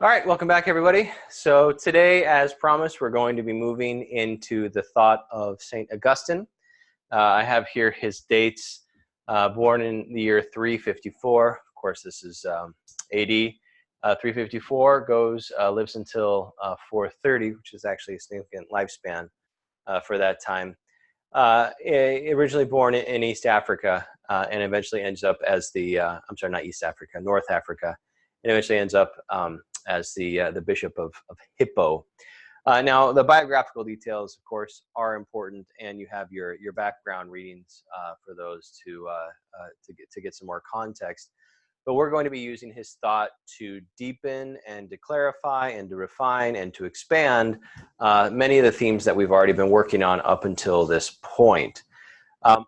All right, welcome back, everybody. So today, as promised, we're going to be moving into the thought of St. Augustine. I have here his dates, born in the year 354. Of course, this is AD. 354 lives until 430, which is actually a significant lifespan for that time. Originally born in East Africa and eventually ends up as not East Africa, North Africa, and eventually ends up as the Bishop of Hippo. Now, the biographical details, of course, are important, and you have your background readings for those to get some more context. But we're going to be using his thought to deepen and to clarify and to refine and to expand many of the themes that we've already been working on up until this point.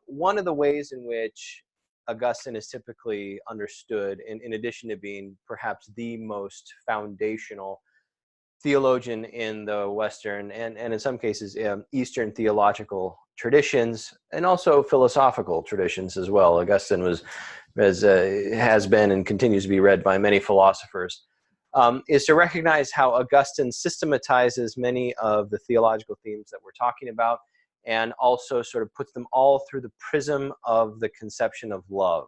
One of the ways in which Augustine is typically understood, in addition to being perhaps the most foundational theologian in the Western and in some cases Eastern theological traditions, and also philosophical traditions as well. Augustine has been and continues to be read by many philosophers, is to recognize how Augustine systematizes many of the theological themes that we're talking about, and also sort of puts them all through the prism of the conception of love.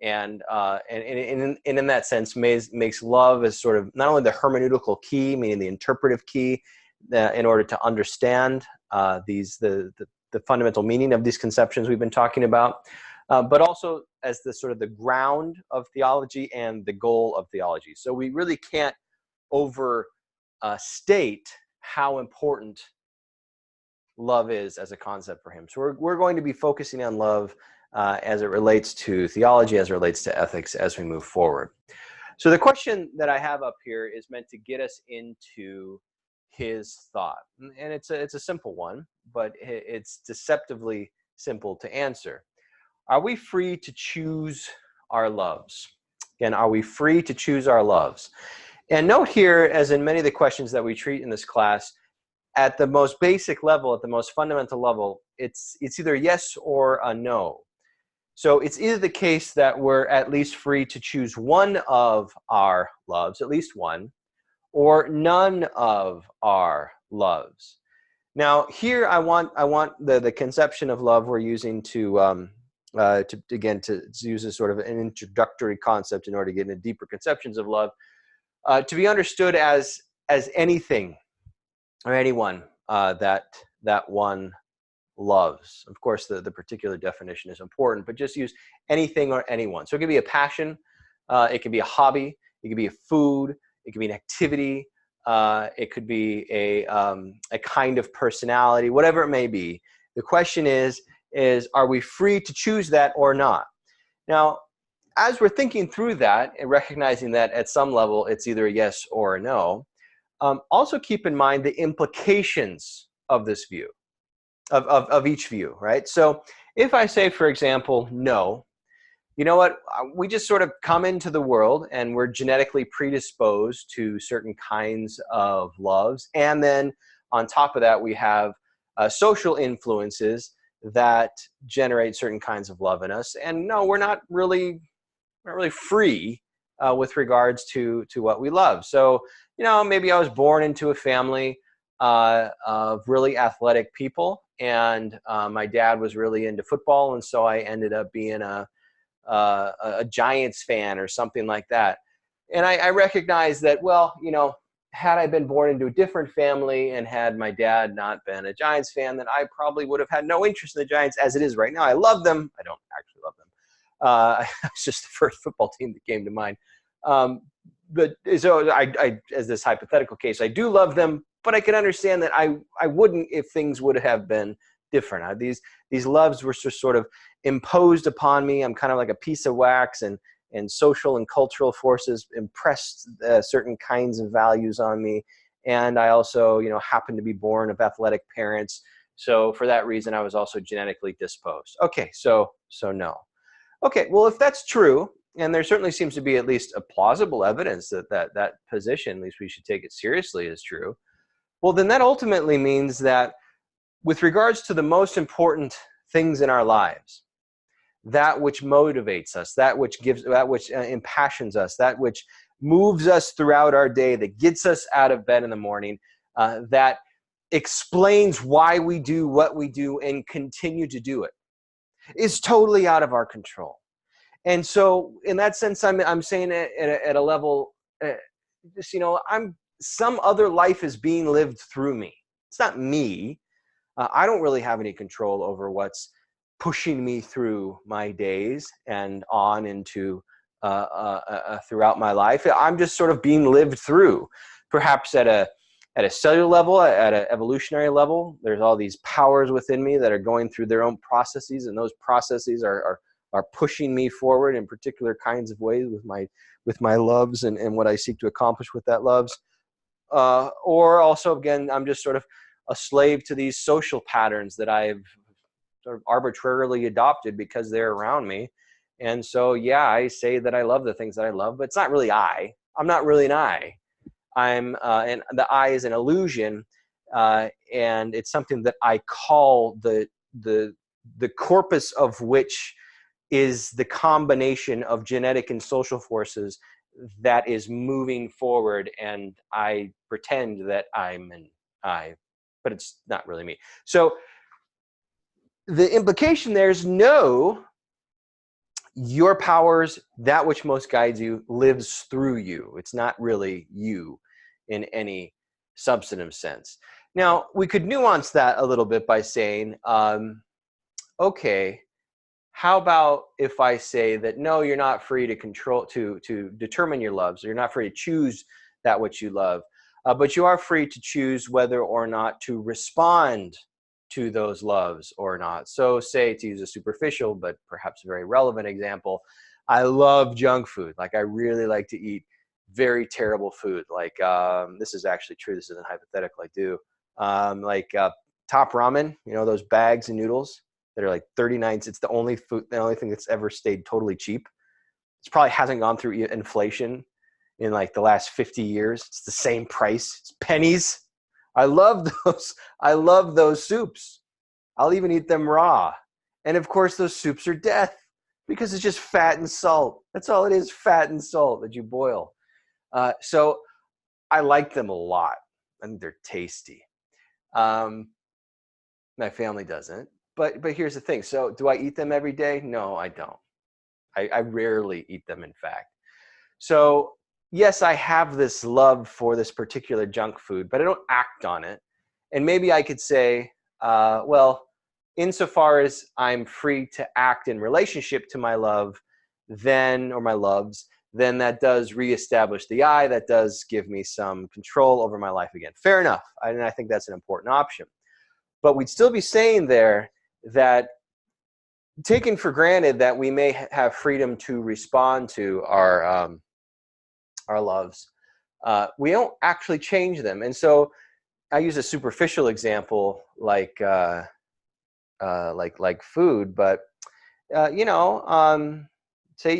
And in that sense, makes love as sort of not only the hermeneutical key, meaning the interpretive key, in order to understand the fundamental meaning of these conceptions we've been talking about, but also as the sort of the ground of theology and the goal of theology. So we really can't overstate how important love is as a concept for him. So we're going to be focusing on love as it relates to theology, as it relates to ethics as we move forward. So the question that I have up here is meant to get us into his thought. And it's a simple one, but it's deceptively simple to answer. Are we free to choose our loves? Again, are we free to choose our loves? And note here, as in many of the questions that we treat in this class, at the most basic level, at the most fundamental level, it's either yes or a no. So it's either the case that we're at least free to choose one of our loves, at least one, or none of our loves. Now, here I want the conception of love we're using to use as sort of an introductory concept in order to get into deeper conceptions of love, to be understood as anything or anyone that one loves. Of course, the particular definition is important, but just use anything or anyone. So it could be a passion, it could be a hobby, it could be a food, it could be an activity, it could be a kind of personality, whatever it may be. The question is are we free to choose that or not? Now, as we're thinking through that and recognizing that at some level it's either a yes or a no, also keep in mind the implications of this view. Of each view, right? So if I say, for example, no, you know what? We just sort of come into the world and we're genetically predisposed to certain kinds of loves. And then on top of that, we have social influences that generate certain kinds of love in us. And no, we're not really free with regards to what we love. So, maybe I was born into a family of really athletic people, and my dad was really into football, and so I ended up being a Giants fan or something like that. And I recognize that, well, had I been born into a different family and had my dad not been a Giants fan, then I probably would have had no interest in the Giants as it is right now. I love them. I don't actually love them. It's just the first football team that came to mind. But so I, as this hypothetical case, I do love them, but I can understand that I wouldn't if things would have been different. These loves were just sort of imposed upon me. I'm kind of like a piece of wax, and social and cultural forces impressed certain kinds of values on me. And I also, happen to be born of athletic parents. So for that reason, I was also genetically disposed. Okay, so no. Okay, well, if that's true, and there certainly seems to be at least a plausible evidence that position, at least we should take it seriously, is true, well, then that ultimately means that with regards to the most important things in our lives, that which motivates us, that which impassions us, that which moves us throughout our day, that gets us out of bed in the morning, that explains why we do what we do and continue to do it, is totally out of our control. And so in that sense, I'm saying it at a level, just, some other life is being lived through me. It's not me. I don't really have any control over what's pushing me through my days and on into throughout my life. I'm just sort of being lived through, perhaps at a cellular level, at an evolutionary level. There's all these powers within me that are going through their own processes, and those processes are pushing me forward in particular kinds of ways with my loves and what I seek to accomplish with that loves. Or also, again, I'm just sort of a slave to these social patterns that I've sort of arbitrarily adopted because they're around me. And so, yeah, I say that I love the things that I love, but it's not really I. I'm not really an I. And the I is an illusion, and it's something that I call the corpus of which is the combination of genetic and social forces that is moving forward, and I pretend that I'm an I, but it's not really me. So the implication there is no, your powers, that which most guides you, lives through you. It's not really you in any substantive sense. Now, we could nuance that a little bit by saying, okay, how about if I say that, no, you're not free to control, to determine your loves, or you're not free to choose that which you love, but you are free to choose whether or not to respond to those loves or not. So say, to use a superficial but perhaps very relevant example, I love junk food. Like, I really like to eat very terrible food. Like, this is actually true. This isn't hypothetical. I do. Top ramen, those bags of noodles that are like 39 cents. It's the only thing that's ever stayed totally cheap. It probably hasn't gone through inflation in like the last 50 years. It's the same price. It's pennies. I love those. I love those soups. I'll even eat them raw. And of course, those soups are death because it's just fat and salt. That's all it is, fat and salt that you boil. So I like them a lot. I think they're tasty. My family doesn't. But here's the thing. So do I eat them every day? No, I don't. I rarely eat them, in fact. So yes, I have this love for this particular junk food, but I don't act on it. And maybe I could say, well, insofar as I'm free to act in relationship to my love, or my loves, then that does reestablish the I. That does give me some control over my life again. Fair enough. And I think that's an important option. But we'd still be saying there that, taken for granted that we may have freedom to respond to our loves, we don't actually change them. And so I use a superficial example like food, but say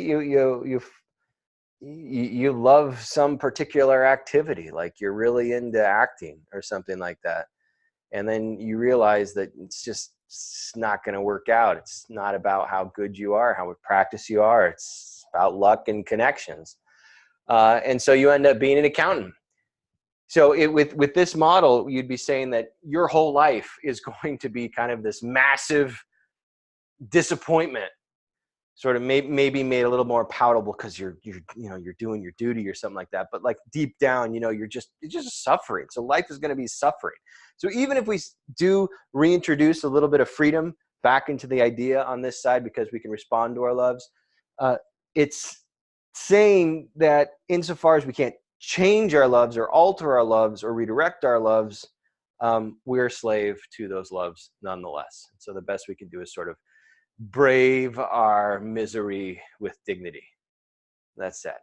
you love some particular activity, like you're really into acting or something like that, and then you realize that it's not going to work out. It's not about how good you are, how much practice you are. It's about luck and connections. And so you end up being an accountant. So with this model, you'd be saying that your whole life is going to be kind of this massive disappointment, sort of maybe made a little more palatable because you're doing your duty or something like that. But like deep down, you're just suffering. So life is going to be suffering. So even if we do reintroduce a little bit of freedom back into the idea on this side, because we can respond to our loves, it's saying that insofar as we can't change our loves or alter our loves or redirect our loves, we're a slave to those loves nonetheless. So the best we can do is sort of brave our misery with dignity. That's sad.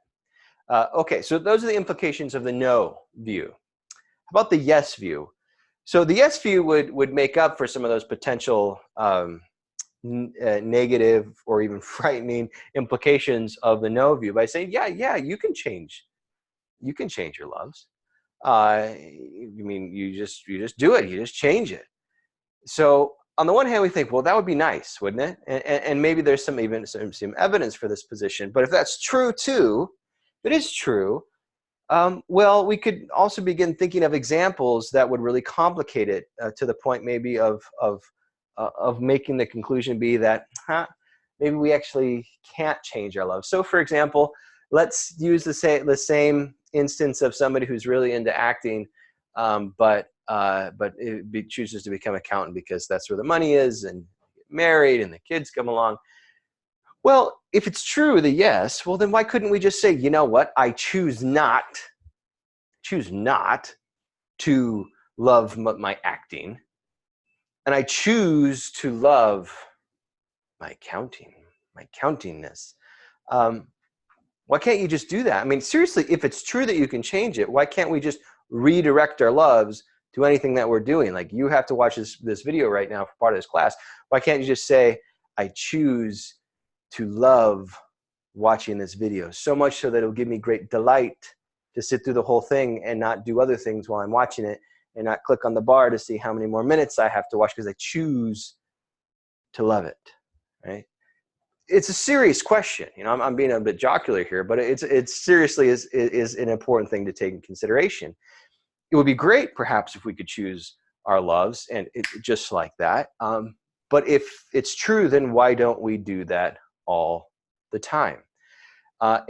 Okay, so those are the implications of the no view. How about the yes view? So the yes view would make up for some of those potential negative or even frightening implications of the no view by saying, yeah, you can change your loves. You just do it. You just change it. So on the one hand, we think, well, that would be nice, wouldn't it? And maybe there's some evidence for this position. But if that's true too, if it is true, Well, we could also begin thinking of examples that would really complicate it to the point maybe of making the conclusion be that maybe we actually can't change our love. So, for example, let's use the same instance of somebody who's really into acting, but chooses to become an accountant because that's where the money is, and get married, and the kids come along. Well, if it's true, the yes, well, then why couldn't we just say, you know what, I choose not to love my acting, and I choose to love my countingness. Why can't you just do that? I mean, seriously, if it's true that you can change it, why can't we just redirect our loves to anything that we're doing? Like, you have to watch this video right now for part of this class. Why can't you just say, I choose to love watching this video, so much so that it'll give me great delight to sit through the whole thing and not do other things while I'm watching it, and not click on the bar to see how many more minutes I have to watch because I choose to love it, right? It's a serious question. You know, I'm being a bit jocular here, but it's seriously is an important thing to take in consideration. It would be great, perhaps, if we could choose our loves and just like that. But if it's true, then why don't we do that all the time?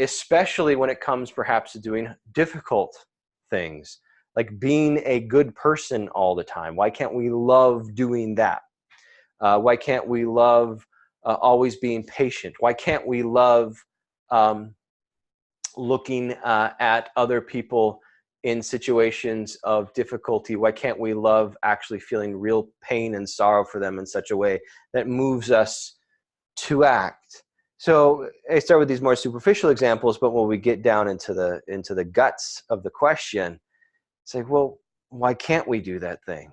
Especially when it comes perhaps to doing difficult things, like being a good person all the time. Why can't we love doing that? Why can't we love always being patient? Why can't we love looking at other people in situations of difficulty? Why can't we love actually feeling real pain and sorrow for them in such a way that moves us to act? So I start with these more superficial examples, but when we get down into the guts of the question, it's like, well, why can't we do that thing?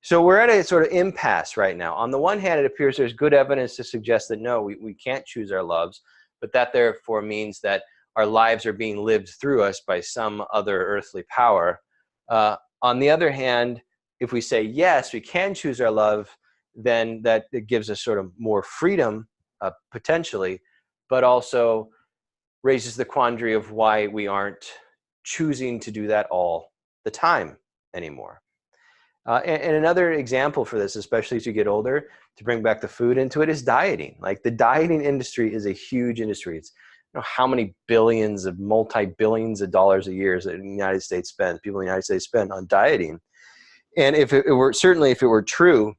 So we're at a sort of impasse right now. On the one hand, it appears there's good evidence to suggest that no, we can't choose our loves, but that therefore means that our lives are being lived through us by some other earthly power. On the other hand, if we say yes, we can choose our love, then that it gives us sort of more freedom, potentially, but also raises the quandary of why we aren't choosing to do that all the time anymore. And another example for this, especially as you get older, to bring back the food into it, is dieting. Like, the dieting industry is a huge industry. It's, you know, how many billions of multi-billions of dollars a year that the United States spends, people in the United States spend on dieting. And if it were, certainly if it were true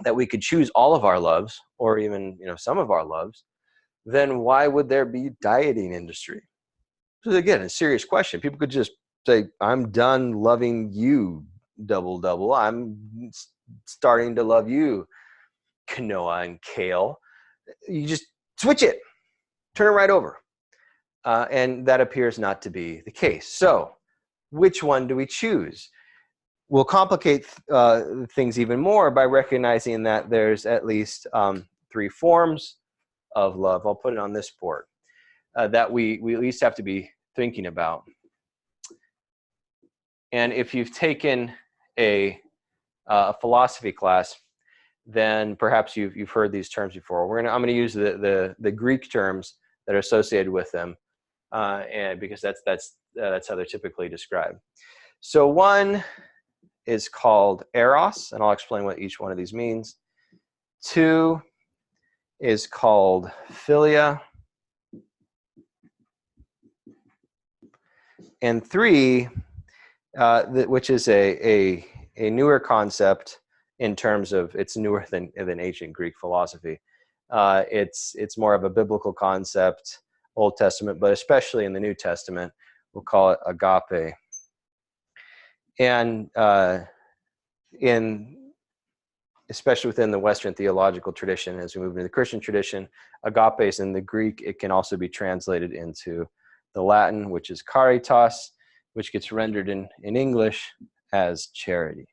that we could choose all of our loves, or even, you know, some of our loves, then why would there be dieting industry? So again, a serious question. People could just say, I'm done loving you, double. I'm starting to love you, quinoa and kale. You just switch it, turn it right over. And that appears not to be the case. So which one do we choose? We'll complicate things even more by recognizing that there's at least 3 forms of love. I'll put it on this board that we at least have to be thinking about. And if you've taken a philosophy class, then perhaps you've heard these terms before. I'm going to use the Greek terms that are associated with them, and because that's how they're typically described. So one is called eros, and I'll explain what each one of these means. 2 is called philia, and 3, which is a newer concept in terms of it's newer than ancient Greek philosophy. It's more of a biblical concept, Old Testament, but especially in the New Testament, we'll call it agape. And especially within the Western theological tradition, as we move into the Christian tradition, agape is in the Greek. It can also be translated into the Latin, which is caritas, which gets rendered in English as charity.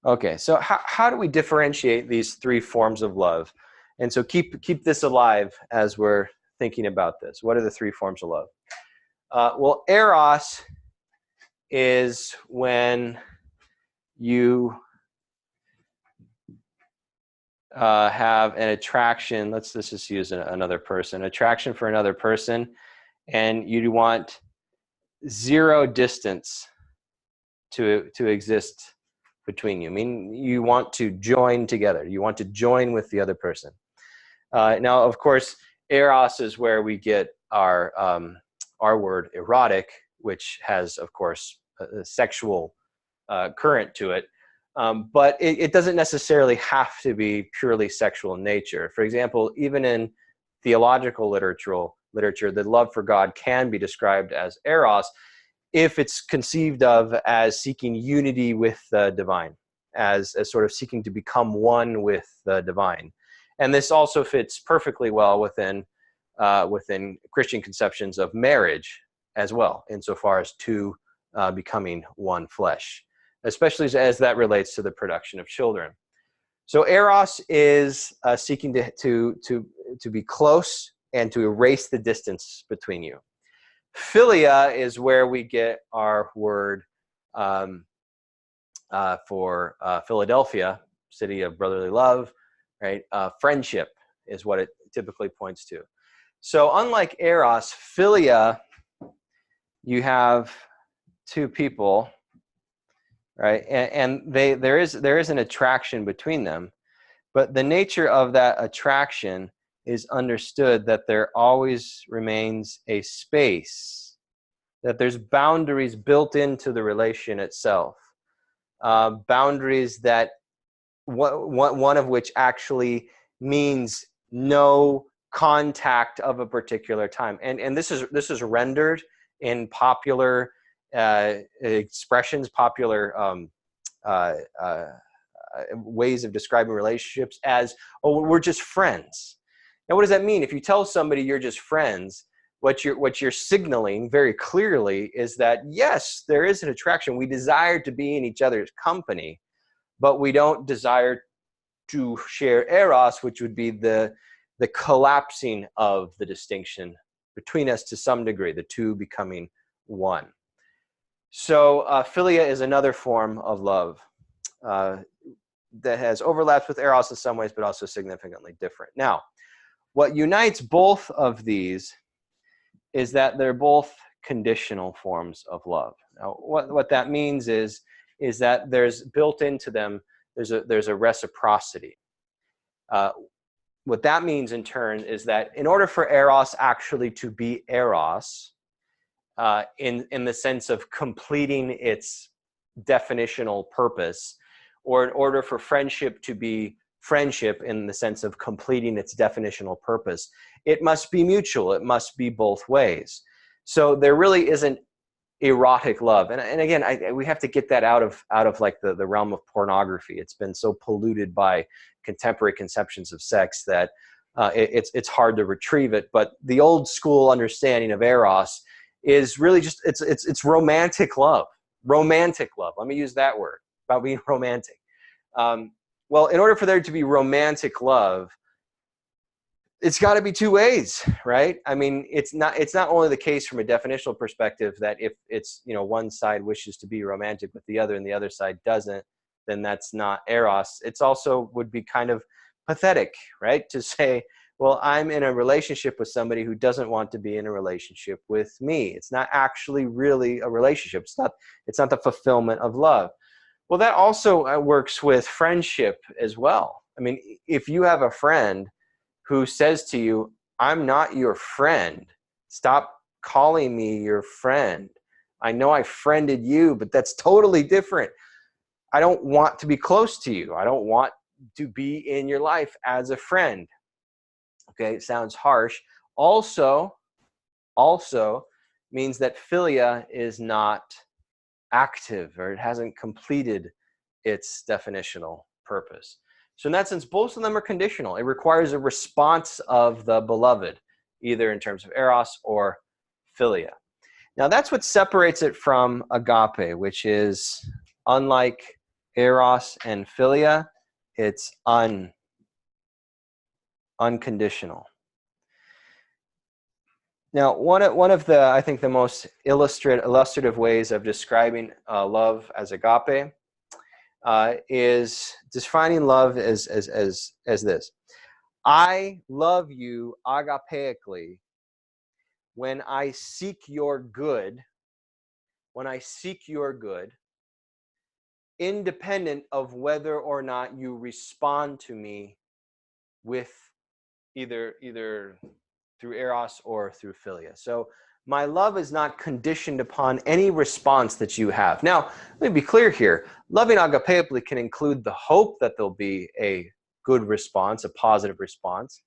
Okay, so how do we differentiate these 3 forms of love? And so keep this alive as we're thinking about this. What are the 3 forms of love? Well, eros is when you have an attraction. Let's just use another person. Attraction for another person, and you want zero distance to exist between you. I mean, you want to join together. You want to join with the other person. Now, of course, eros is where we get our word erotic, which has, of course, a sexual current to it. But it doesn't necessarily have to be purely sexual in nature. For example, even in theological literature, the love for God can be described as eros if it's conceived of as seeking unity with the divine, as sort of seeking to become one with the divine. And this also fits perfectly well within Christian conceptions of marriage as well, insofar as two becoming one flesh, especially as that relates to the production of children. So eros is seeking to be close and to erase the distance between you. Philia is where we get our word for Philadelphia, city of brotherly love, right? Friendship is what it typically points to. So unlike eros, philia, you have two people, right? And there is an attraction between them, but the nature of that attraction is understood that there always remains a space, that there's boundaries built into the relation itself, boundaries that one of which actually means no contact of a particular time, and this is rendered in popular expressions, popular ways of describing relationships as, oh, we're just friends. Now, what does that mean? If you tell somebody you're just friends, what you're signaling very clearly is that, yes, there is an attraction. We desire to be in each other's company, but we don't desire to share eros, which would be the collapsing of the distinction between us to some degree, the two becoming one. So philia is another form of love that has overlaps with eros in some ways, but also significantly different. Now, what unites both of these is that they're both conditional forms of love. Now, what that means is that there's built into them, there's a reciprocity. What that means in turn is that in order for eros actually to be eros, in the sense of completing its definitional purpose, or in order for friendship to be friendship in the sense of completing its definitional purpose, it must be mutual. It must be both ways. So there really isn't erotic love, and again, we have to get that out of like the realm of pornography. It's been so polluted by contemporary conceptions of sex that it's hard to retrieve it. But the old school understanding of eros is really just it's romantic love. Romantic love. Let me use that word about being romantic. Well, in order for there to be romantic love, it's got to be two ways, right? I mean, it's not only the case from a definitional perspective that if it's, one side wishes to be romantic with the other and the other side doesn't, then that's not eros. It's also would be kind of pathetic, right? To say, well, I'm in a relationship with somebody who doesn't want to be in a relationship with me. It's not actually really a relationship. It's not the fulfillment of love. Well, that also works with friendship as well. I mean, if you have a friend who says to you, I'm not your friend, stop calling me your friend. I know I friended you, but that's totally different. I don't want to be close to you. I don't want to be in your life as a friend. Okay, it sounds harsh. Also means that philia is not active, or it hasn't completed its definitional purpose. So in that sense, both of them are conditional. It requires a response of the beloved, either in terms of eros or philia. Now that's what separates it from agape, which is, unlike eros and philia, it's unconditional. Now, one of the, I think, the most illustrative ways of describing love as agape is defining love as this: I love you agapeically when I seek your good, independent of whether or not you respond to me with either through eros or through philia. So my love is not conditioned upon any response that you have. Now, let me be clear here. Loving agapeically can include the hope that there'll be a good response, a positive response,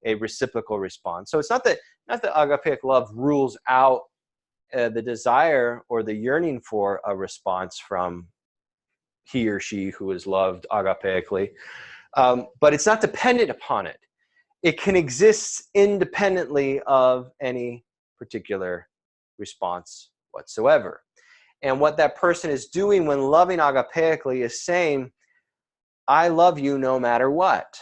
a reciprocal response. So it's not that agapeic love rules out the desire or the yearning for a response from he or she who is loved agapeically, but it's not dependent upon it. It can exist independently of any particular response whatsoever. And what that person is doing when loving agapeically is saying, I love you no matter what.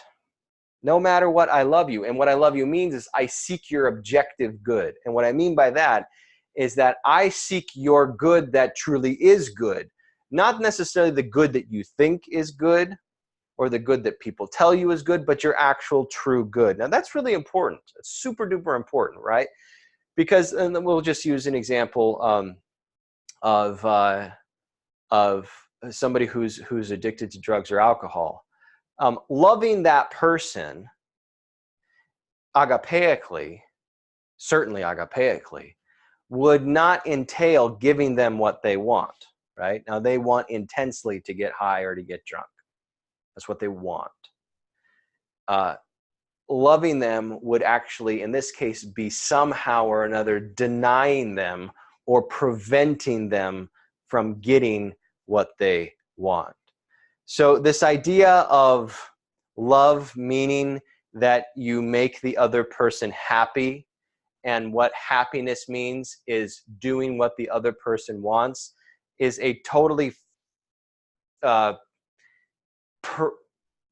No matter what, I love you. And what I love you means is I seek your objective good. And what I mean by that is that I seek your good that truly is good. Not necessarily the good that you think is good or the good that people tell you is good, but your actual true good. Now that's really important. It's super duper important, right? Because, and we'll just use an example of somebody who's addicted to drugs or alcohol. Loving that person agapeically, certainly agapeically, would not entail giving them what they want, right? Now they want intensely to get high or to get drunk. That's what they want. Loving them would actually, in this case, be somehow or another denying them or preventing them from getting what they want. So this idea of love meaning that you make the other person happy, and what happiness means is doing what the other person wants, is a totally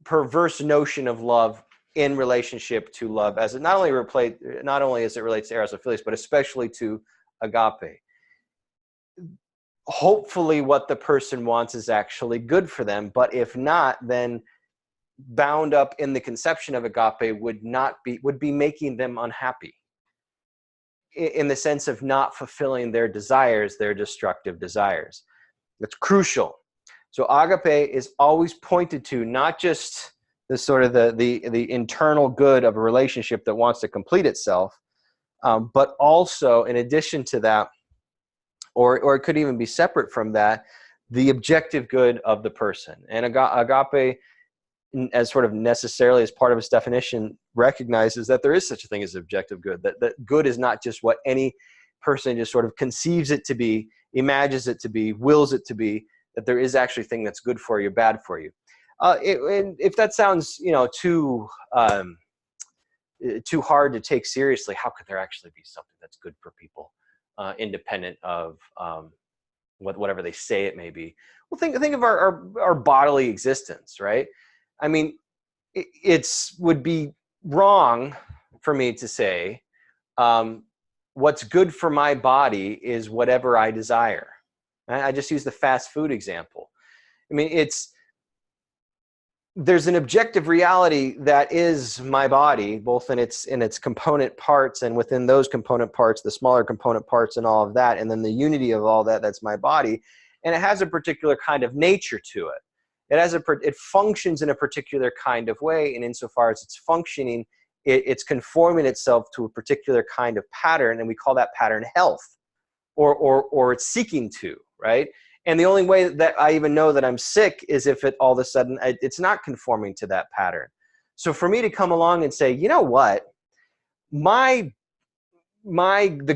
perverse notion of love in relationship to love, as it not only as it relates to eros or philius, but especially to agape. Hopefully what the person wants is actually good for them, but if not, then bound up in the conception of agape would be making them unhappy, in the sense of not fulfilling their desires, their destructive desires. That's crucial. So agape is always pointed to not just the sort of the internal good of a relationship that wants to complete itself, but also, in addition to that, or it could even be separate from that, the objective good of the person. And agape, as sort of necessarily as part of its definition, recognizes that there is such a thing as objective good, that good is not just what any person just sort of conceives it to be, imagines it to be, wills it to be, that there is actually a thing that's good for you, bad for you. And if that sounds, too hard to take seriously, how could there actually be something that's good for people, independent of whatever they say it may be? Well, think of our bodily existence, right? I mean, it would be wrong for me to say what's good for my body is whatever I desire. I just use the fast food example. I mean, there's an objective reality that is my body, both in its component parts, and within those component parts, the smaller component parts and all of that, and then the unity of all that, that's my body. And it has a particular kind of nature to it. It functions in a particular kind of way, and insofar as it's functioning, it's conforming itself to a particular kind of pattern, and we call that pattern health, or it's seeking to, right? And the only way that I even know that I'm sick is if it all of a sudden it's not conforming to that pattern. So for me to come along and say, you know what, the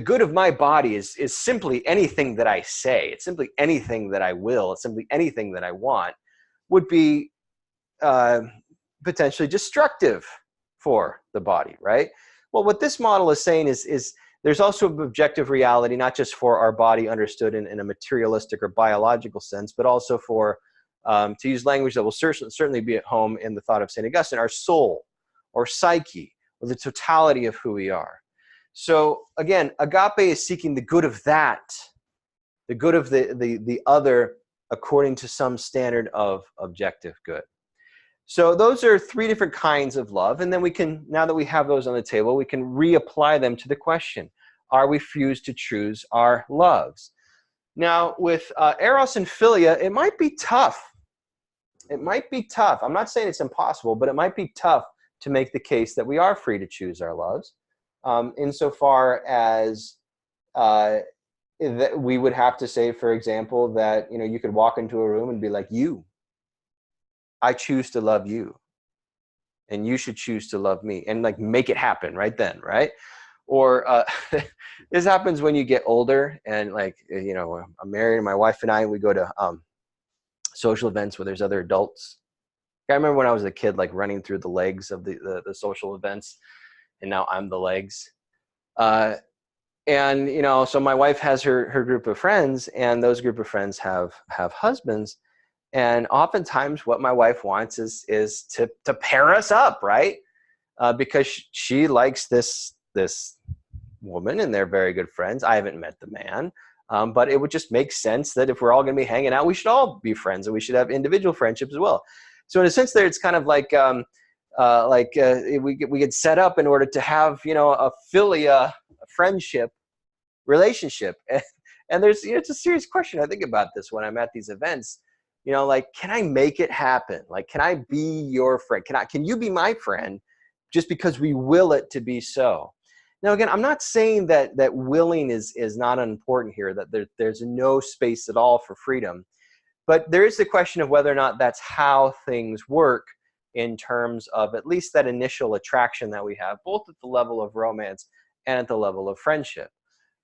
good of my body is simply anything that I say. It's simply anything that I will. It's simply anything that I want, would be potentially destructive for the body, right? Well, what this model is saying is there's also an objective reality, not just for our body understood in a materialistic or biological sense, but also for, to use language that will certainly be at home in the thought of St. Augustine, our soul or psyche, or the totality of who we are. So again, agape is seeking the good of that, the good of the other, according to some standard of objective good. So those are three different kinds of love. And then we can, now that we have those on the table, we can reapply them to the question. are we fused to choose our loves? Now, with eros and philia, it might be tough. It might be tough. I'm not saying it's impossible, but it might be tough to make the case that we are free to choose our loves, insofar as that we would have to say, for example, that you could walk into a room and be like, I choose to love you, and you should choose to love me, and like make it happen right then, right? Or this happens when you get older, and like I'm married, and my wife and we go to social events where there's other adults. I remember when I was a kid, like running through the legs of the social events, and now I'm the legs. And so my wife has her group of friends, and those group of friends have husbands, and oftentimes what my wife wants is to pair us up, right? Because she likes this woman, and they're very good friends. I haven't met the man, but it would just make sense that if we're all going to be hanging out, we should all be friends, and we should have individual friendships as well. So in a sense, there it's kind of like we get set up in order to have a philia, a friendship relationship, and there's it's a serious question I think about this when I'm at these events. Like, can I make it happen? Like, can I be your friend? Can you be my friend just because we will it to be so? Now, again, I'm not saying that willing is not important here, that there's no space at all for freedom. But there is the question of whether or not that's how things work in terms of at least that initial attraction that we have, both at the level of romance and at the level of friendship.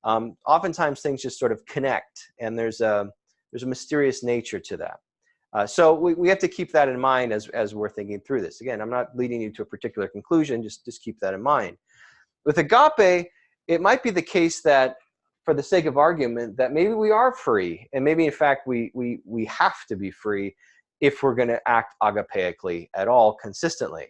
Oftentimes things just sort of connect, and there's a mysterious nature to that. So we have to keep that in mind as we're thinking through this. Again, I'm not leading you to a particular conclusion, just keep that in mind. With agape, it might be the case that, for the sake of argument, that maybe we are free, and maybe in fact we have to be free if we're going to act agapeically at all consistently.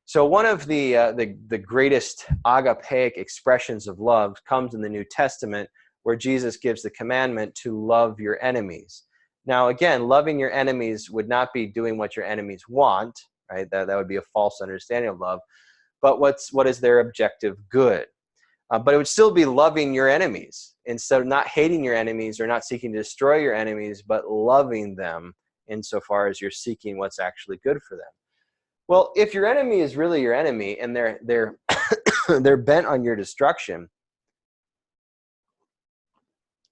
So one of the greatest agapeic expressions of love comes in the New Testament, where Jesus gives the commandment to love your enemies. Now, again, loving your enemies would not be doing what your enemies want, right? That would be a false understanding of love. But what is their objective good? But it would still be loving your enemies, instead of not hating your enemies or not seeking to destroy your enemies, but loving them insofar as you're seeking what's actually good for them. Well, if your enemy is really your enemy, and they're they're bent on your destruction,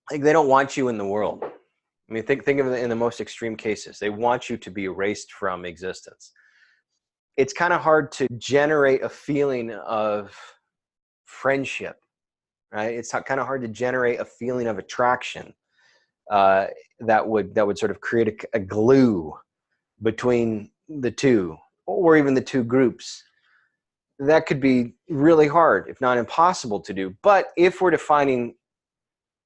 like, they don't want you in the world. I mean, think of it in the most extreme cases. They want you to be erased from existence. It's kind of hard to generate a feeling of friendship, right? It's kind of hard to generate a feeling of attraction that would sort of create a glue between the two, or even the two groups. That could be really hard, if not impossible, to do. But if we're defining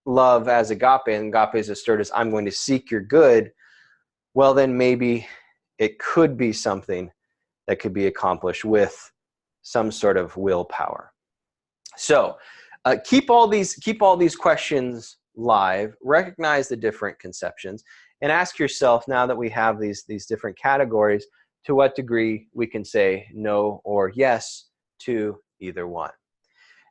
love as agape, and agape is asserted as I'm going to seek your good, well, then maybe it could be something that could be accomplished with some sort of willpower. So keep all these questions live, recognize the different conceptions, and ask yourself, now that we have these different categories, to what degree we can say no or yes to either one.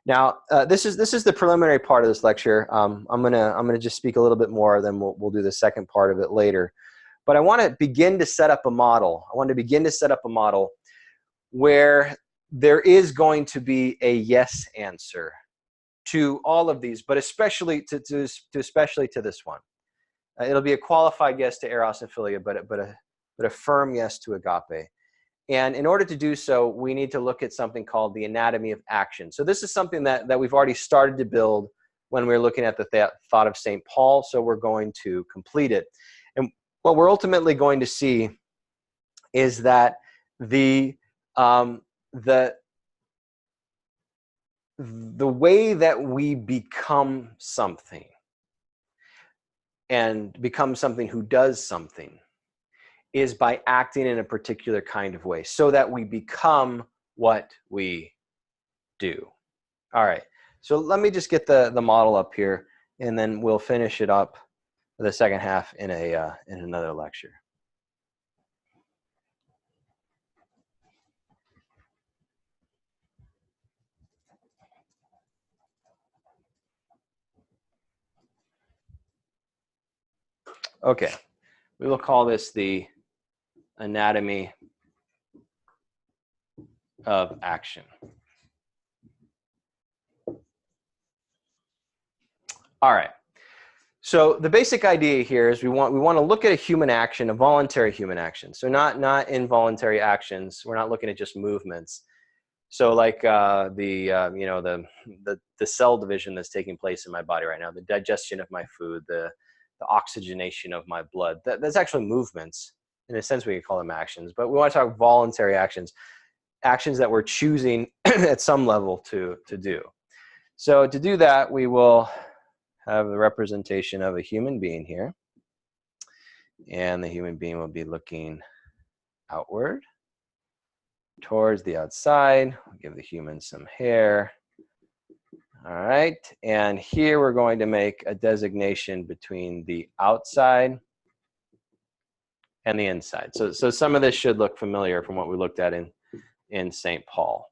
Now, this is the preliminary part of this lecture. I'm gonna just speak a little bit more, then we'll do the second part of it later. But I want to begin to set up a model. I want to begin to set up a model where there is going to be a yes answer to all of these, but especially especially to this one. It'll be a qualified yes to eros and philia, but a firm yes to agape. And in order to do so, we need to look at something called the anatomy of action. So this is something that we've already started to build when we were looking at the thought of St. Paul. So we're going to complete it. And what we're ultimately going to see is that the way that we become something, and become something who does something, is by acting in a particular kind of way, so that we become what we do. All right, so let me just get the model up here, and then we'll finish it up the second half in another lecture. Okay, we will call this the anatomy of action. All right. So the basic idea here is we want to look at a human action, a voluntary human action. So not involuntary actions. We're not looking at just movements. So like the cell division that's taking place in my body right now, the digestion of my food, the oxygenation of my blood. That's actually movements. In a sense, we could call them actions. But we want to talk voluntary actions, actions that we're choosing at some level to do. So to do that, we will have the representation of a human being here. And the human being will be looking outward towards the outside. We'll give the human some hair. All right. And here we're going to make a designation between the outside and the inside. So some of this should look familiar from what we looked at in St. Paul.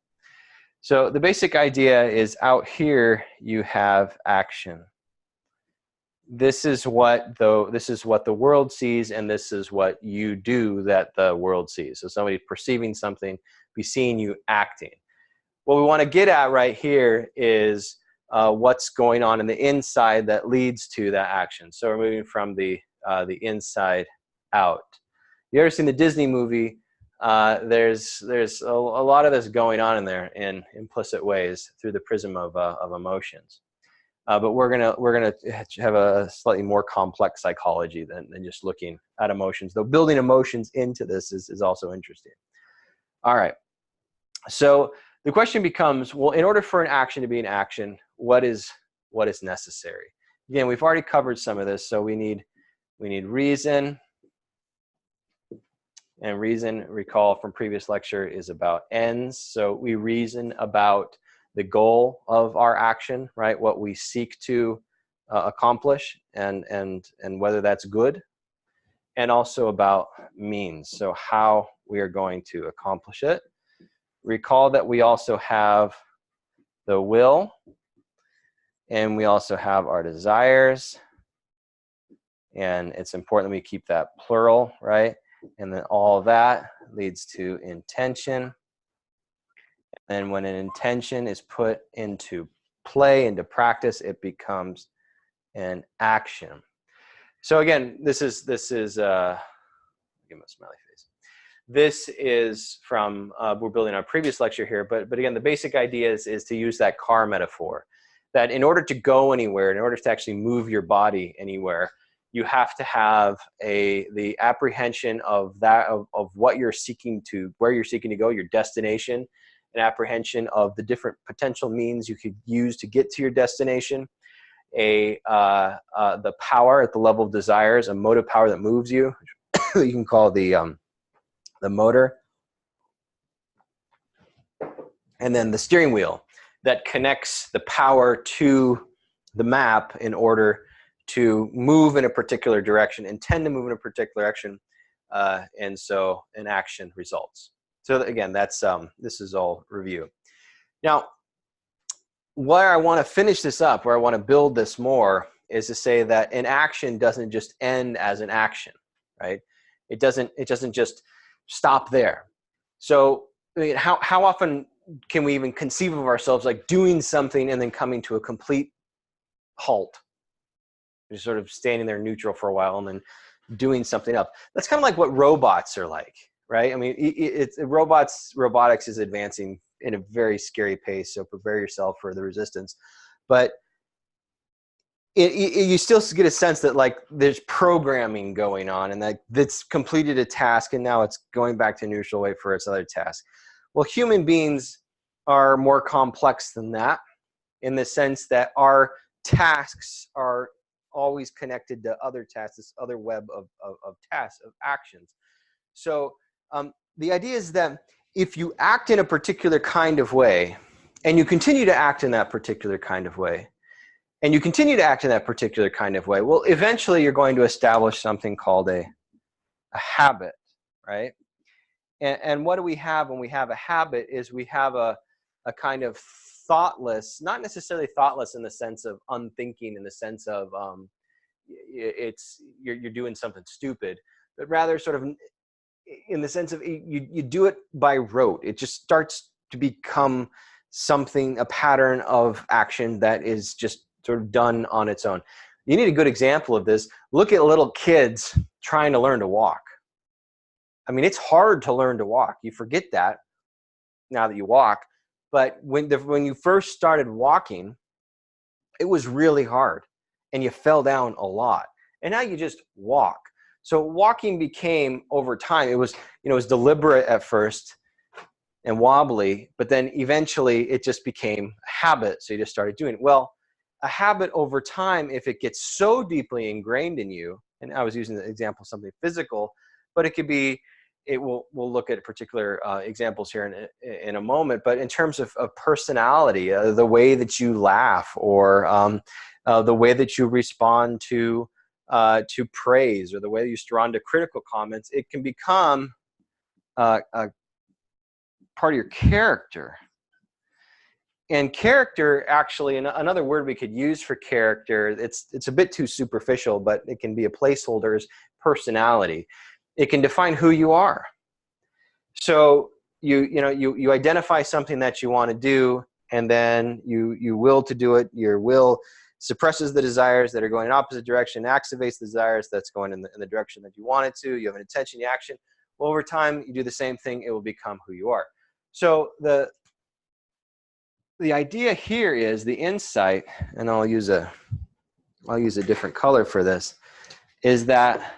So the basic idea is out here you have action. This is what the world sees, and this is what you do that the world sees. So somebody perceiving something, be seeing you acting. What we want to get at right here is what's going on in the inside that leads to that action. So we're moving from the inside out. You ever seen the Disney movie? There's a lot of this going on in there in implicit ways through the prism of emotions. But we're gonna have a slightly more complex psychology than just looking at emotions. Though building emotions into this is also interesting. All right. So the question becomes, well, in order for an action to be an action, what is necessary? Again, we've already covered some of this. So we need reason. And reason, recall from previous lecture, is about ends. So we reason about the goal of our action, right? What we seek to accomplish, and whether that's good, and also about means. So how we are going to accomplish it. Recall that we also have the will, and we also have our desires. And it's important that we keep that plural, right? And then all that leads to intention. And when an intention is put into play, into practice, it becomes an action. So again, this is give him a smiley face. This is from we're building our previous lecture here, but again, the basic idea is to use that car metaphor. That in order to go anywhere, in order to actually move your body anywhere, you have to have the apprehension of what you're seeking to, where you're seeking to go, your destination, an apprehension of the different potential means you could use to get to your destination, the power at the level of desires, a motive power that moves you, you can call the motor, and then the steering wheel that connects the power to the map in order to move in a particular direction, intend to move in a particular direction, and so an action results. So again, that's this is all review. Now, where I want to finish this up, where I want to build this more, is to say that an action doesn't just end as an action, right? It doesn't just stop there. So I mean, how often can we even conceive of ourselves like doing something and then coming to a complete halt? Just sort of standing there neutral for a while and then doing something else. That's kind of like what robots are like, right? I mean, robotics is advancing in a very scary pace, so prepare yourself for the resistance. But you still get a sense that like there's programming going on, and that's completed a task, and now it's going back to neutral, wait for its other task. Well, human beings are more complex than that, in the sense that our tasks are always connected to other tasks, this other web of tasks, of actions. So the idea is that if you act in a particular kind of way, and you continue to act in that particular kind of way, and you continue to act in that particular kind of way, well, eventually you're going to establish something called a habit, right? And what do we have when we have a habit is we have a kind of thoughtless, not necessarily thoughtless in the sense of unthinking, in the sense of, you're doing something stupid, but rather sort of in the sense of you do it by rote. It just starts to become something, a pattern of action that is just sort of done on its own. You need a good example of this. Look at little kids trying to learn to walk. I mean, it's hard to learn to walk. You forget that now that you walk. But when you first started walking, it was really hard and you fell down a lot. And now you just walk. So walking became, over time, it was deliberate at first and wobbly, but then eventually it just became a habit. So you just started doing it. Well, a habit over time, if it gets so deeply ingrained in you, and I was using the example of something physical, but it could be, we'll look at particular examples here in a moment, but in terms of personality, the way that you laugh, or the way that you respond to praise, or the way you respond to critical comments, it can become a part of your character. And character, actually, another word we could use for character, it's a bit too superficial, but it can be a placeholder, is personality. It can define who you are. So you identify something that you want to do, and then you will to do it. Your will suppresses the desires that are going in opposite direction, activates the desires that's going in the direction that you want it to. You have an intention, the action. Well, over time, you do the same thing. It will become who you are. So the idea here is the insight, and I'll use a different color for this, is that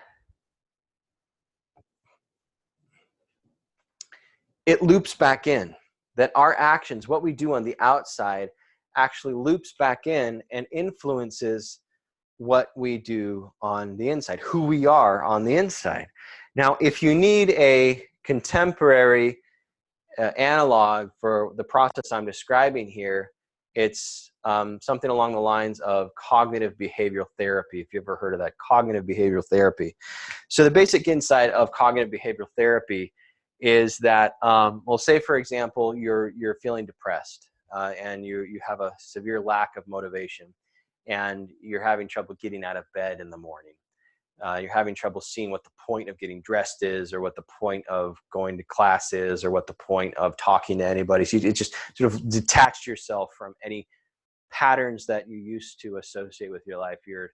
it loops back in, that our actions, what we do on the outside, actually loops back in and influences what we do on the inside, who we are on the inside. Now, if you need a contemporary analog for the process I'm describing here, it's something along the lines of cognitive behavioral therapy, if you've ever heard of that, cognitive behavioral therapy. So the basic insight of cognitive behavioral therapy is that, well, say for example, you're feeling depressed and you have a severe lack of motivation, and you're having trouble getting out of bed in the morning. You're having trouble seeing what the point of getting dressed is, or what the point of going to class is, or what the point of talking to anybody. So you just sort of detached yourself from any patterns that you used to associate with your life. You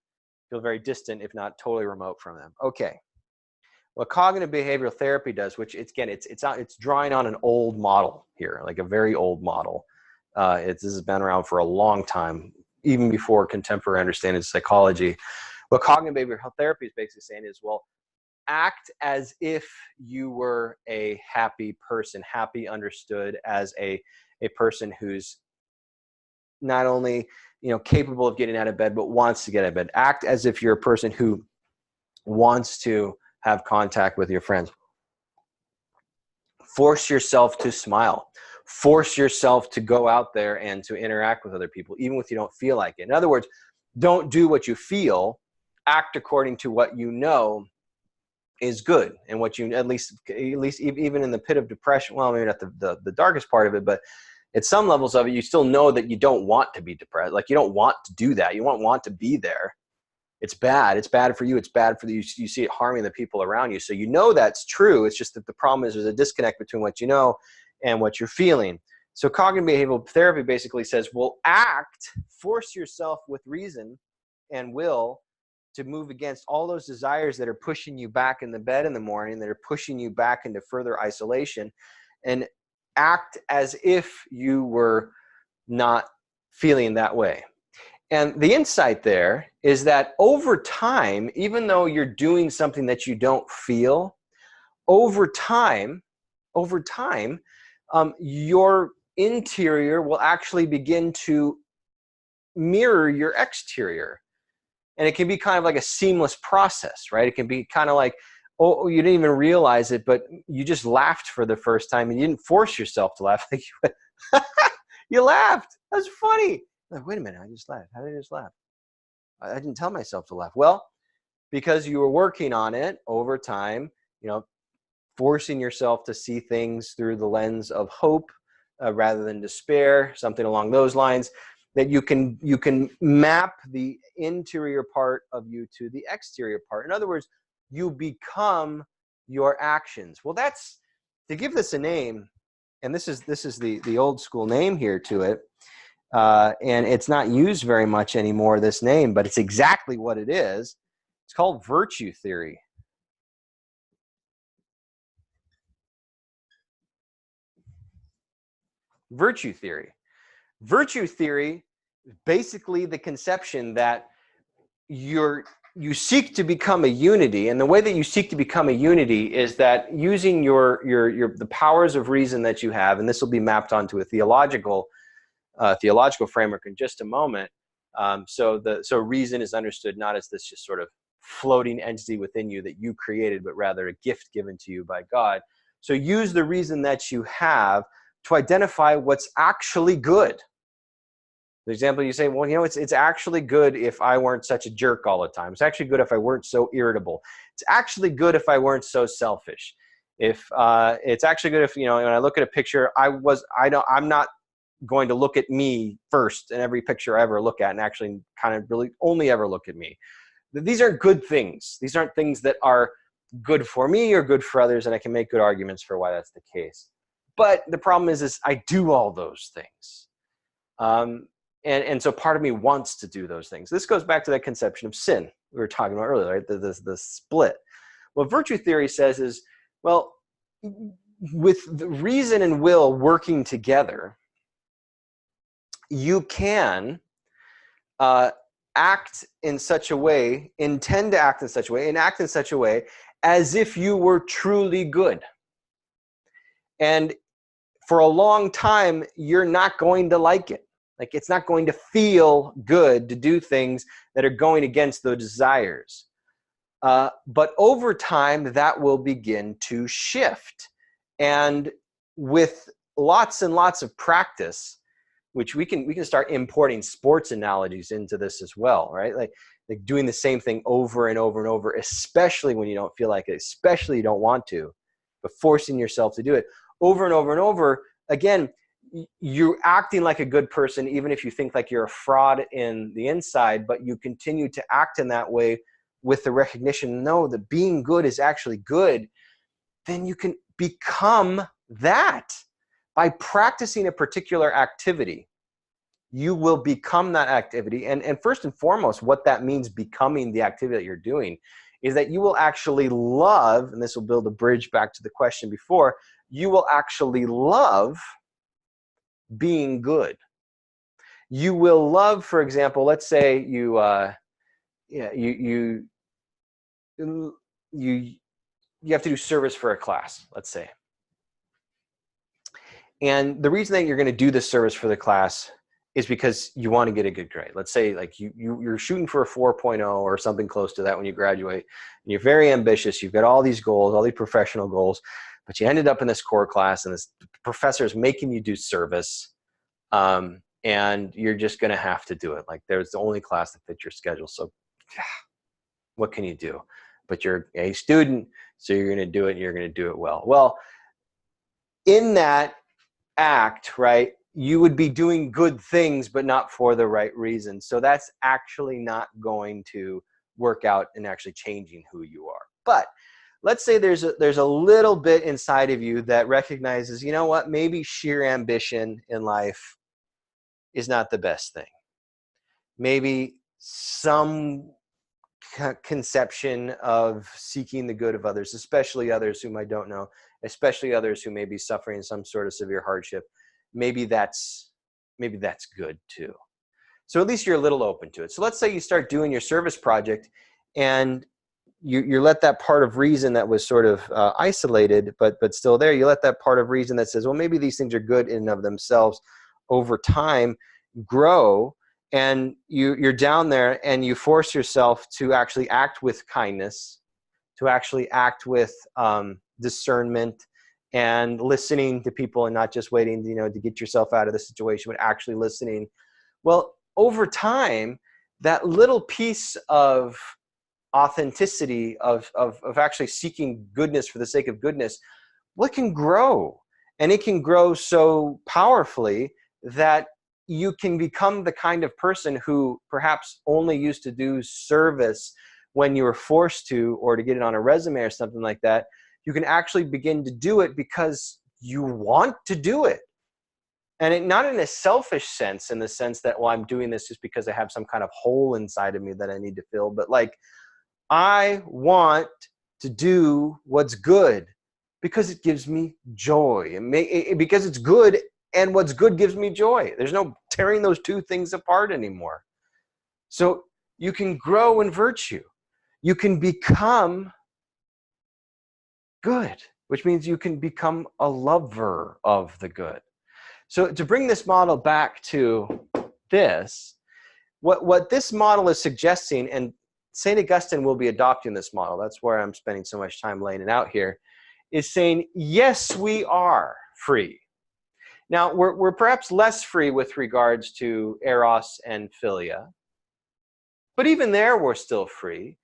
feel very distant, if not totally remote from them. Okay. What cognitive behavioral therapy does, which it's drawing on an old model here, like a very old model. This has been around for a long time, even before contemporary understanding of psychology. What cognitive behavioral therapy is basically saying is, well, act as if you were a happy person, happy understood as a person who's not only capable of getting out of bed, but wants to get out of bed. Act as if you're a person who wants to have contact with your friends. Force yourself to smile. Force yourself to go out there and to interact with other people, even if you don't feel like it. In other words, don't do what you feel. Act according to what you know is good, and what you at least even in the pit of depression. Well, maybe not the darkest part of it, but at some levels of it, you still know that you don't want to be depressed. Like, you don't want to do that. You won't want to be there. It's bad. It's bad for you. It's bad for you. You see it harming the people around you. So you know that's true. It's just that the problem is there's a disconnect between what you know and what you're feeling. So cognitive behavioral therapy basically says, well, force yourself with reason and will to move against all those desires that are pushing you back in the bed in the morning, that are pushing you back into further isolation, and act as if you were not feeling that way. And the insight there is that over time, even though you're doing something that you don't feel, over time, your interior will actually begin to mirror your exterior. And it can be kind of like a seamless process, right? It can be kind of like, oh, you didn't even realize it, but you just laughed for the first time, and you didn't force yourself to laugh. Like you laughed. That's funny. Like, wait a minute, I just laughed. How did I just laugh? I didn't tell myself to laugh. Well, because you were working on it over time, forcing yourself to see things through the lens of hope rather than despair, something along those lines. that you can map the interior part of you to the exterior part. In other words, you become your actions. Well, that's, to give this a name, and this is the old school name here to it, and it's not used very much anymore, this name, but it's exactly what it is. It's called virtue theory. Virtue theory. Virtue theory is basically the conception that you seek to become a unity, and the way that you seek to become a unity is that using the powers of reason that you have, and this will be mapped onto a theological framework in just a moment. So reason is understood not as this just sort of floating entity within you that you created, but rather a gift given to you by God. So use the reason that you have to identify what's actually good. For example, you say, well, it's actually good if I weren't such a jerk all the time. It's actually good if I weren't so irritable. It's actually good if I weren't so selfish. If it's actually good if, when I look at a picture, I'm not going to look at me first in every picture I ever look at, and actually kind of really only ever look at me. These aren't good things. These aren't things that are good for me or good for others, and I can make good arguments for why that's the case. But the problem is I do all those things. And so part of me wants to do those things. This goes back to that conception of sin we were talking about earlier, right? The split. What virtue theory says is, well, with the reason and will working together, you can act in such a way, intend to act in such a way, and act in such a way as if you were truly good. And for a long time, you're not going to like it. Like, it's not going to feel good to do things that are going against those desires. But over time, that will begin to shift. And with lots and lots of practice, which we can start importing sports analogies into this as well, right? Like doing the same thing over and over and over, especially when you don't feel like it, especially you don't want to, but forcing yourself to do it over and over and over. Again, you're acting like a good person, even if you think like you're a fraud in the inside, but you continue to act in that way with the recognition, no, that being good is actually good. Then you can become that. By practicing a particular activity, you will become that activity. And first and foremost, what that means, becoming the activity that you're doing, is that you will actually love, and this will build a bridge back to the question before, you will actually love being good. You will love, for example, let's say you have to do service for a class, let's say. And the reason that you're going to do this service for the class is because you want to get a good grade. Let's say like you're shooting for a 4.0 or something close to that when you graduate, and you're very ambitious. You've got all these goals, all these professional goals, but you ended up in this core class and this professor is making you do service, and you're just going to have to do it. Like, there's the only class that fits your schedule. So what can you do? But you're a student, so you're going to do it, and you're going to do it well. Well, in that act, right, you would be doing good things, but not for the right reason. So that's actually not going to work out in actually changing who you are. But let's say there's a little bit inside of you that recognizes, you know what, maybe sheer ambition in life is not the best thing. Maybe some conception of seeking the good of others, especially others whom I don't know, especially others who may be suffering some sort of severe hardship, maybe that's good too. So at least you're a little open to it. So let's say you start doing your service project, and you let that part of reason that was sort of isolated, but still there, you let that part of reason that says, well, maybe these things are good in and of themselves, over time grow. And you're down there, and you force yourself to actually act with kindness, to actually act with discernment and listening to people, and not just waiting, to get yourself out of the situation, but actually listening. Well, over time, that little piece of authenticity of actually seeking goodness for the sake of goodness, well, it can grow, and it can grow so powerfully that you can become the kind of person who perhaps only used to do service when you were forced to, or to get it on a resume or something like that. You can actually begin to do it because you want to do it. And not in a selfish sense, in the sense that, well, I'm doing this just because I have some kind of hole inside of me that I need to fill, but like, I want to do what's good because it gives me joy. Because it's good, and what's good gives me joy. There's no tearing those two things apart anymore. So you can grow in virtue. You can become good, which means you can become a lover of the good. So to bring this model back to this, what this model is suggesting, and St. Augustine will be adopting this model, that's where I'm spending so much time laying it out here, is saying, yes, we are free. Now, we're perhaps less free with regards to eros and philia, but even there, we're still free.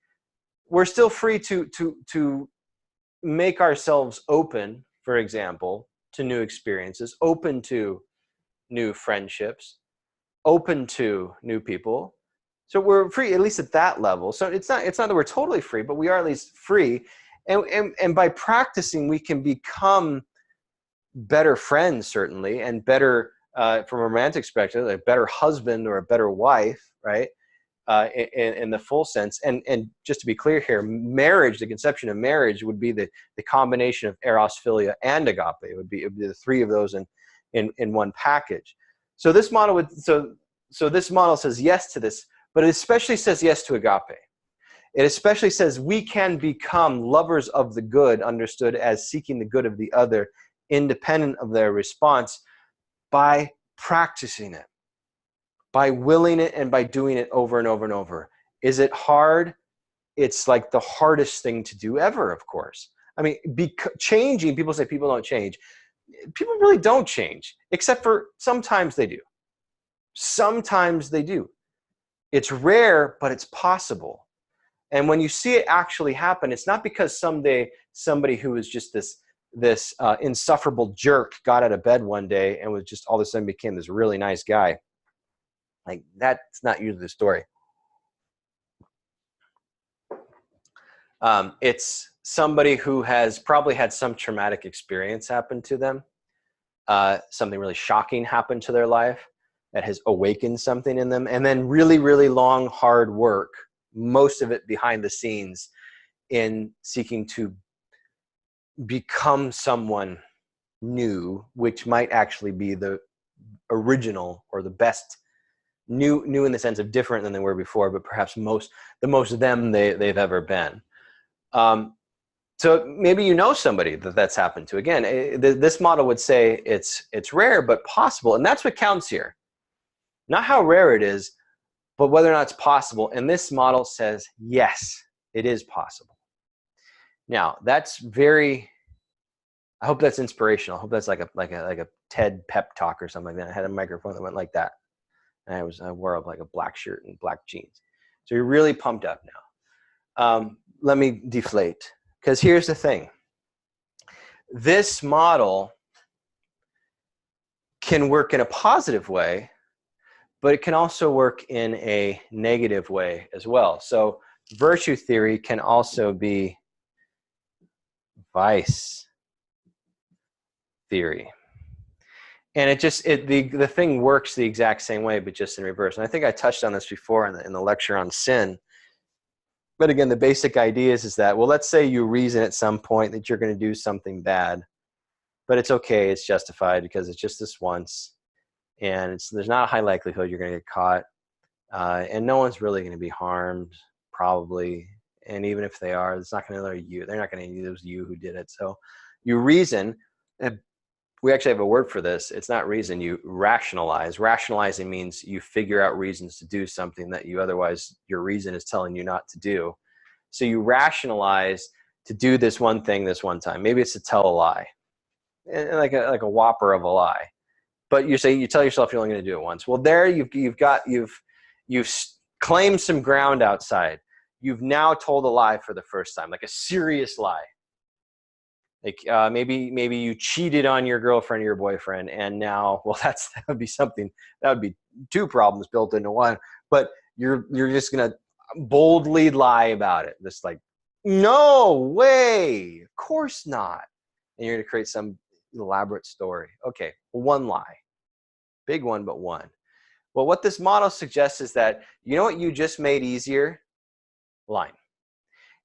We're still free to make ourselves open, for example, to new experiences, open to new friendships, open to new people. So we're free, at least at that level. So it's not that we're totally free, but we are at least free. And by practicing, we can become better friends, certainly, and better, from a romantic perspective, a better husband or a better wife, right? In the full sense. And just to be clear here, marriage, the conception of marriage would be the combination of eros, philia, and agape. It would be the three of those in one package. So this model would, so this model says yes to this, but it especially says yes to agape. It especially says we can become lovers of the good, understood as seeking the good of the other, independent of their response, by practicing it, by willing it, and by doing it over and over and over. Is it hard? It's like the hardest thing to do ever, of course. I mean, changing, people say people don't change. People really don't change, except for sometimes they do. Sometimes they do. It's rare, but it's possible. And when you see it actually happen, it's not because someday somebody who was just this insufferable jerk got out of bed one day and was just all of a sudden became this really nice guy. Like, that's not usually the story. It's somebody who has probably had some traumatic experience happen to them. Something really shocking happened to their life that has awakened something in them. And then really, really long, hard work, most of it behind the scenes, in seeking to become someone new, which might actually be the original or the best. New in the sense of different than they were before, but perhaps the most them they've ever been. So maybe you know somebody that's happened to. Again, this model would say it's rare but possible, and that's what counts here. Not how rare it is, but whether or not it's possible. And this model says yes, it is possible. Now that's very. I hope that's inspirational. I hope that's like a TED pep talk or something like that. I had a microphone that went like that. And I wore like a black shirt and black jeans. So you're really pumped up now. Let me deflate, because here's the thing. This model can work in a positive way, but it can also work in a negative way as well. So virtue theory can also be vice theory. And the thing works the exact same way, but just in reverse. And I think I touched on this before in the lecture on sin. But again, the basic idea is that, well, let's say you reason at some point that you're going to do something bad, but it's okay, it's justified because it's just this once, and there's not a high likelihood you're going to get caught, and no one's really going to be harmed, probably. And even if they are, it's not going to be you. They're not going to use you who did it. So you reason. We actually have a word for this. It's not reason, you rationalize. Rationalizing means you figure out reasons to do something that you otherwise, your reason is telling you not to do. So you rationalize to do this one thing this one time. Maybe it's to tell a lie, like a whopper of a lie. But you tell yourself you're only going to do it once. Well, there you've claimed some ground outside. You've now told a lie for the first time, like a serious lie. Like maybe you cheated on your girlfriend or your boyfriend, and now, well, that would be something, that would be two problems built into one. But you're just gonna boldly lie about it. Just like, no way, of course not. And you're gonna create some elaborate story. Okay, one lie, big one, but one. Well, what this model suggests is that, you know what you just made easier? Lying.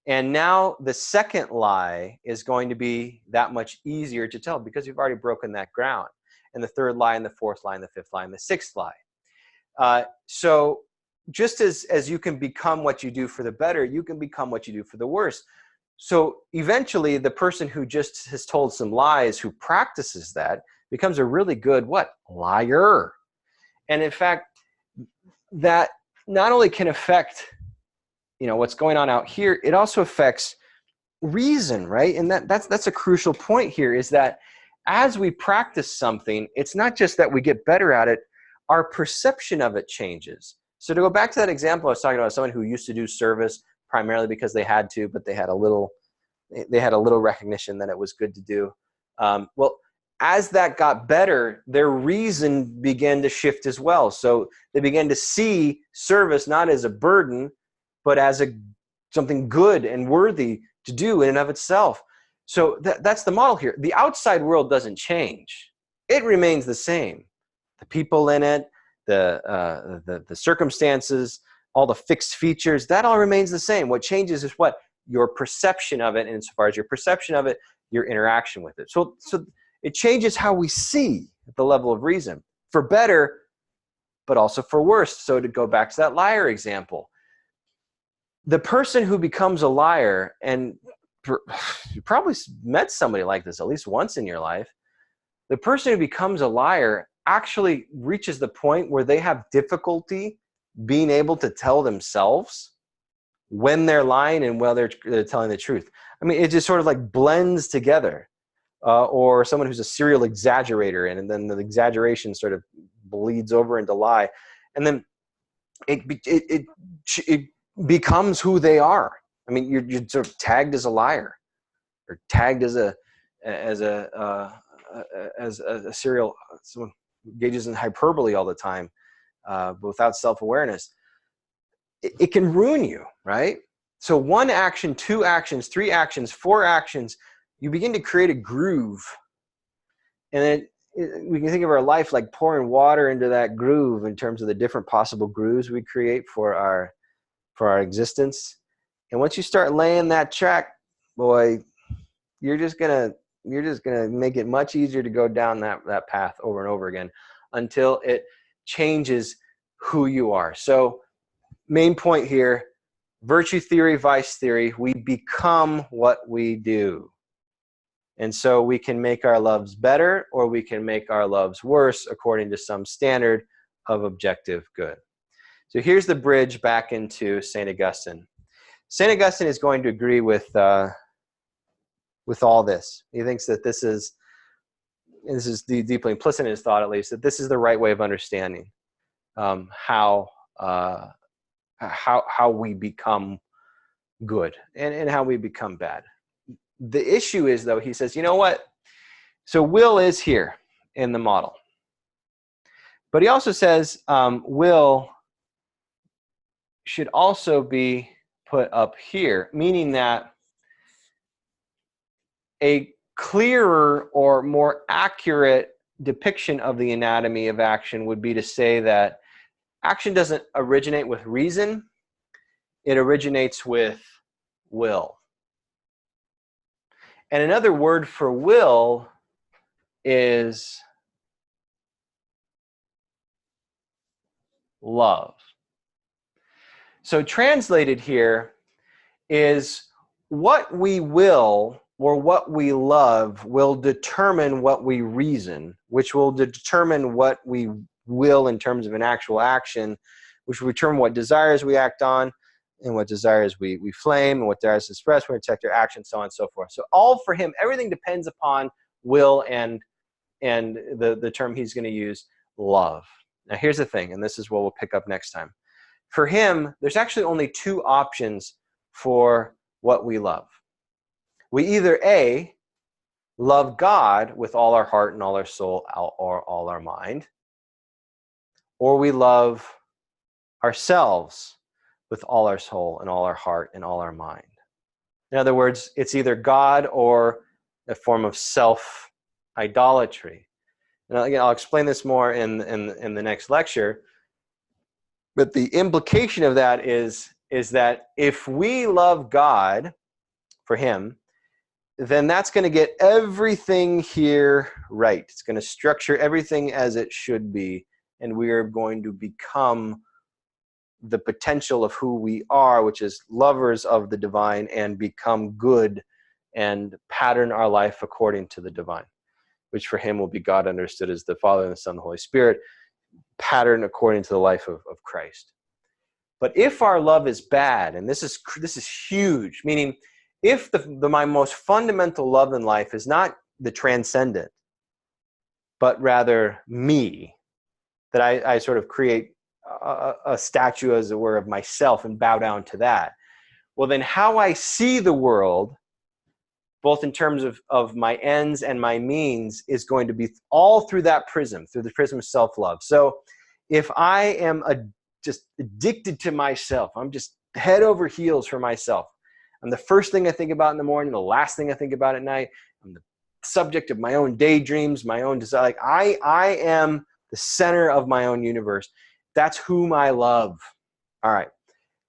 And now the second lie is going to be that much easier to tell because you've already broken that ground. And the third lie, and the fourth lie, and the fifth lie, and the sixth lie. So just as you can become what you do for the better, you can become what you do for the worse. So eventually the person who just has told some lies, who practices that, becomes a really good what? Liar. And in fact, that not only can affect what's going on out here, it also affects reason, right? And that's a crucial point here, is that as we practice something, it's not just that we get better at it, our perception of it changes. So to go back to that example I was talking about, someone who used to do service primarily because they had to, but they had a little recognition that it was good to do. Well, as that got better, their reason began to shift as well. So they began to see service not as a burden, but as something good and worthy to do in and of itself. So that's the model here. The outside world doesn't change. It remains the same. The people in it, the circumstances, all the fixed features, that all remains the same. What changes is what? Your perception of it, and insofar as your perception of it, your interaction with it. So it changes how we see at the level of reason, for better, but also for worse. So to go back to that liar example, the person who becomes a liar, and you probably met somebody like this at least once in your life, the person who becomes a liar actually reaches the point where they have difficulty being able to tell themselves when they're lying and when they're telling the truth. I mean, it just sort of like blends together. Or someone who's a serial exaggerator, and then the exaggeration sort of bleeds over into lie. And then it becomes who they are. I mean, you're sort of tagged as a liar, or tagged as a serial, someone who engages in hyperbole all the time, but without self-awareness. It can ruin you, right? So one action, two actions, three actions, four actions, you begin to create a groove. And then we can think of our life like pouring water into that groove in terms of the different possible grooves we create for our existence. And once you start laying that track, boy, you're just gonna make it much easier to go down that path over and over again until it changes who you are. So main point here, virtue theory, vice theory, we become what we do. And so we can make our loves better, or we can make our loves worse according to some standard of objective good. So here's the bridge back into St. Augustine. St. Augustine is going to agree with all this. He thinks that this is deeply implicit in his thought, at least, that this is the right way of understanding how we become good and how we become bad. The issue is, though, he says, you know what? So will is here in the model. But he also says will should also be put up here, meaning that a clearer or more accurate depiction of the anatomy of action would be to say that action doesn't originate with reason, it originates with will. And another word for will is love. So translated here is what we will or what we love will determine what we reason, which will determine what we will in terms of an actual action, which will determine what desires we act on and what desires we flame and what desires express, we detect our action, so on and so forth. So all for him, everything depends upon will and the term he's going to use, love. Now here's the thing, and this is what we'll pick up next time. For him, there's actually only two options for what we love. We either A, love God with all our heart and all our soul or all our mind, or we love ourselves with all our soul and all our heart and all our mind. In other words, it's either God or a form of self-idolatry. And again, I'll explain this more in the next lecture. But the implication of that is that if we love God for him, then that's going to get everything here right. It's going to structure everything as it should be. And we are going to become the potential of who we are, which is lovers of the divine, and become good and pattern our life according to the divine, which for him will be God understood as the Father and the Son and the Holy Spirit, pattern according to the life of Christ. But if our love is bad, and this is huge, meaning if my most fundamental love in life is not the transcendent, but rather me, that I sort of create a statue, as it were, of myself and bow down to that, well, then how I see the world, both in terms of my ends and my means, is going to be all through that prism, through the prism of self-love. So if I am just addicted to myself, I'm just head over heels for myself, I'm the first thing I think about in the morning, the last thing I think about at night, I'm the subject of my own daydreams, my own desire, like I am the center of my own universe. That's whom I love. All right.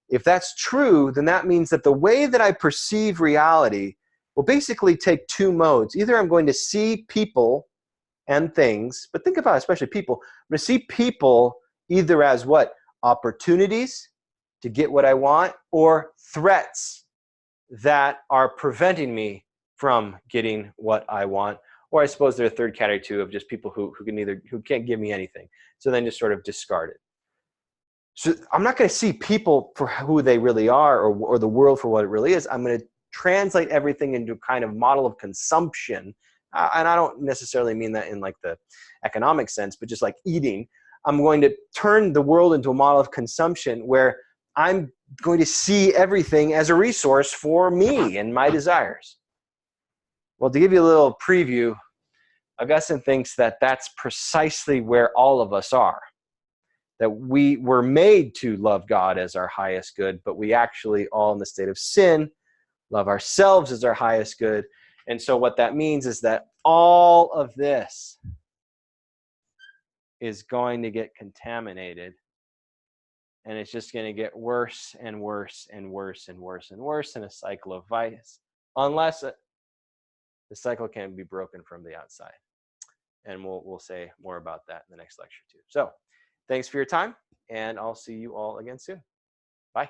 If that's true, then that means that the way that I perceive reality will basically take two modes. Either I'm going to see people and things, but think about it, especially people. I'm going to see people either as what? Opportunities to get what I want, or threats that are preventing me from getting what I want. Or I suppose they're a third category too, of just people who can't give me anything. So then just sort of discard it. So I'm not going to see people for who they really are, or the world for what it really is. I'm going to translate everything into a kind of model of consumption. And I don't necessarily mean that in like the economic sense, but just like eating. I'm going to turn the world into a model of consumption where I'm going to see everything as a resource for me and my desires. Well, to give you a little preview, Augustine thinks that that's precisely where all of us are. That we were made to love God as our highest good, but we actually, all in the state of sin, love ourselves as our highest good. And so what that means is that all of this is going to get contaminated, and it's just going to get worse and worse and worse and worse and worse in a cycle of vice, unless the cycle can be broken from the outside. And we'll say more about that in the next lecture too. So thanks for your time, and I'll see you all again soon. Bye.